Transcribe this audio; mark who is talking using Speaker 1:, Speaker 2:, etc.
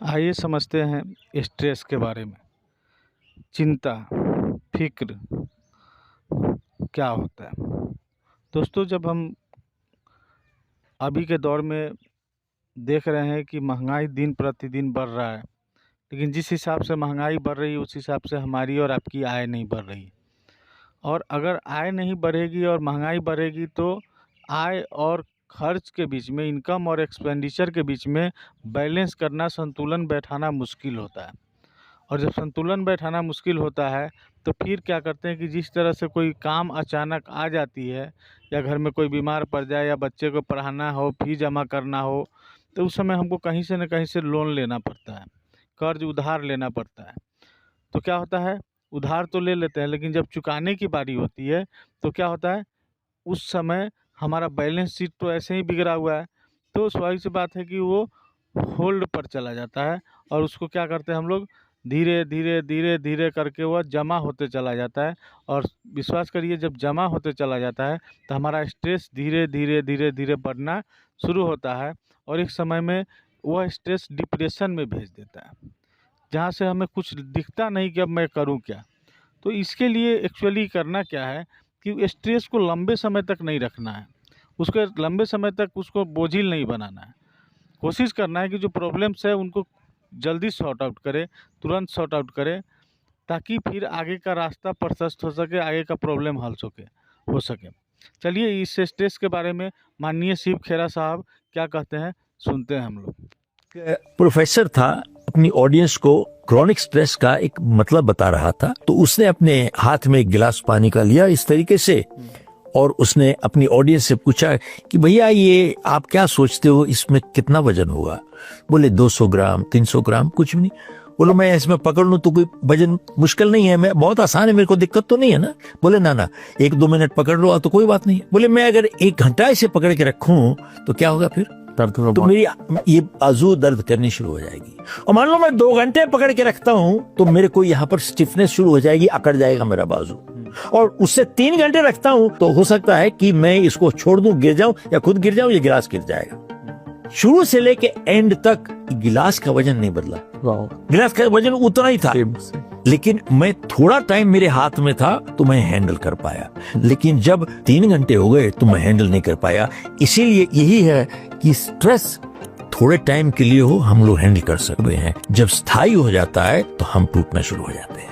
Speaker 1: आइए समझते हैं स्ट्रेस के बारे में। चिंता, फिक्र क्या होता है। दोस्तों, जब हम अभी के दौर में देख रहे हैं कि महंगाई दिन प्रतिदिन बढ़ रहा है, लेकिन जिस हिसाब से महंगाई बढ़ रही है उस हिसाब से हमारी और आपकी आय नहीं बढ़ रही है। और अगर आय नहीं बढ़ेगी और महंगाई बढ़ेगी तो आय और खर्च के बीच में, इनकम और एक्सपेंडिचर के बीच में बैलेंस करना, संतुलन बैठाना मुश्किल होता है। और जब संतुलन बैठाना मुश्किल होता है तो फिर क्या करते हैं कि जिस तरह से कोई काम अचानक आ जाती है, या घर में कोई बीमार पड़ जाए, या बच्चे को पढ़ाना हो, फीस जमा करना हो, तो उस समय हमको कहीं से न कहीं से लोन लेना पड़ता है, कर्ज उधार लेना पड़ता है। तो क्या होता है, उधार तो ले लेते हैं, लेकिन जब चुकाने की बारी होती है तो क्या होता है, उस समय हमारा बैलेंस शीट तो ऐसे ही बिगड़ा हुआ है, तो स्वाभाविक सी बात है कि वो होल्ड पर चला जाता है। और उसको क्या करते हैं हम लोग, धीरे धीरे धीरे धीरे करके वह जमा होते चला जाता है। और विश्वास करिए, जब जमा होते चला जाता है तो हमारा स्ट्रेस धीरे धीरे धीरे धीरे बढ़ना शुरू होता है, और एक समय में वह स्ट्रेस डिप्रेशन में भेज देता है, जहाँ से हमें कुछ दिखता नहीं कि अब मैं करूँ क्या। तो इसके लिए एक्चुअली करना क्या है कि स्ट्रेस को लंबे समय तक नहीं रखना है, उसके लंबे समय तक उसको बोझिल नहीं बनाना है। कोशिश करना है कि जो प्रॉब्लम्स है उनको जल्दी सॉर्ट आउट करें, तुरंत सॉर्ट आउट करें, ताकि फिर आगे का रास्ता प्रशस्त हो सके, आगे का प्रॉब्लम हल हो सके। चलिए इस स्ट्रेस के बारे में माननीय शिव खेरा साहब क्या कहते हैं, सुनते हैं हम लोग।
Speaker 2: प्रोफेसर था, अपनी ऑडियंस को क्रॉनिक स्ट्रेस का एक मतलब बता रहा था। तो उसने अपने हाथ में एक गिलास पानी का लिया इस तरीके से, और उसने अपनी ऑडियंस से पूछा कि भैया ये आप क्या सोचते हो, इसमें कितना वजन होगा। बोले 200 ग्राम 300 ग्राम, कुछ भी नहीं। बोलो मैं इसमें पकड़ लूं तो कोई वजन मुश्किल नहीं है, मैं बहुत आसान है, मेरे को दिक्कत तो नहीं है ना। बोले ना ना, 1-2 मिनट पकड़ लो तो कोई बात नहीं है। बोले मैं अगर 1 घंटा इसे पकड़ के रखूं तो क्या होगा, फिर तो मेरी ये बाजू दर्द करनी शुरू हो जाएगी। और मान लो मैं 2 घंटे पकड़ के रखता हूं तो मेरे को यहाँ पर स्टिफनेस शुरू हो जाएगी, अकड़ जाएगा मेरा बाजू। और उससे 3 घंटे रखता हूं तो हो सकता है कि मैं इसको छोड़ दूं, गिर जाऊं, या खुद गिर जाऊं, या गिलास गिर जाएगा। शुरू से लेके एंड तक गिलास का वजन नहीं बदला, गिलास का वजन उतना ही था, लेकिन मैं थोड़ा टाइम मेरे हाथ में था तो मैं हैंडल कर पाया। लेकिन जब 3 घंटे हो गए तो मैं हैंडल नहीं कर पाया। इसीलिए यही है कि स्ट्रेस थोड़े टाइम के लिए हो, हम लोग हैंडल कर सकते हैं, जब स्थायी हो जाता है तो हम टूटना शुरू हो जाते हैं।